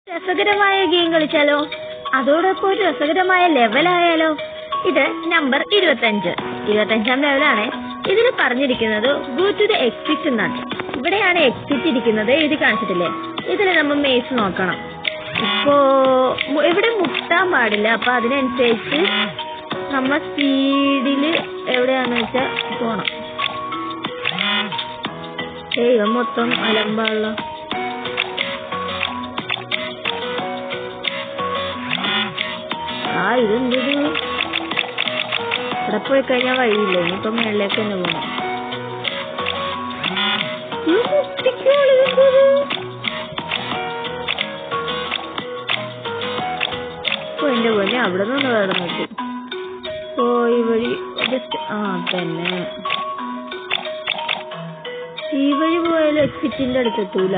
രസകരമായ ഗെയിം കളിച്ചാലോ? അതോടൊപ്പം ഒരു രസകരമായ ലെവലായാലോ? ഇത് നമ്പർ 25-ാം ലെവലാണ്. ഇതിൽ പറഞ്ഞിരിക്കുന്നത് ഗോ ടു ദ എക്സിറ്റ് എന്നാണ്. ഇവിടെയാണ് എക്സിറ്റ് ഇരിക്കുന്നത്, എഴുതി കാണിച്ചിട്ടില്ലേ? ഇതിൽ നമ്മൾ മേസ് നോക്കണം. ഇപ്പോ ഇവിടെ മുട്ടാൻ പാടില്ല, അപ്പൊ അതിനനുസരിച്ച് നമ്മ സ്പീഡില് എവിടെയാന്ന് വെച്ചാ പോണം. ഇവ മൊത്തം അലമ്പാണല്ലോ. ഇതെന്തത്? ഇവിടെ പോയി കഴിഞ്ഞാൽ വഴിയില്ല, ഇനിയിപ്പം മേളിലേക്ക് തന്നെ പോകണം. എന്റെ പോലെ അവിടെ നിന്ന് വേറെ നോക്കി പോയി വഴി ജസ്റ്റ് തന്നെ ഈ വഴി പോയാലും എക്സിറ്റിന്റെ അടുത്തെത്തൂല.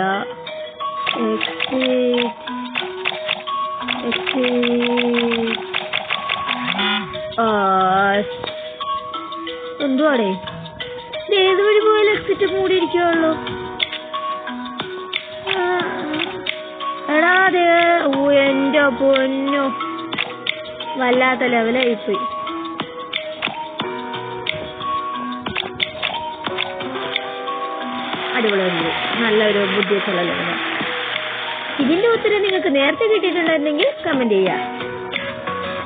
എന്തുവാടേ, ഏത് വഴി പോയാലും എക്സിറ്റ് മൂടിയിരിക്കുള്ളൂ. എടാ അതെ, എന്റെ പൊന്നോ, വല്ലാത്ത ലെവലായിപ്പോയി. അടിപൊളിയുണ്ട്, നല്ലൊരു ബുദ്ധിയൊക്കെയുള്ള ലെവലാണ്. ഇതിന്റെ ഉത്തരം നിങ്ങൾക്ക് നേരത്തെ കിട്ടിയിട്ടുണ്ടായിരുന്നെങ്കിൽ കമന്റ് ചെയ്യാം.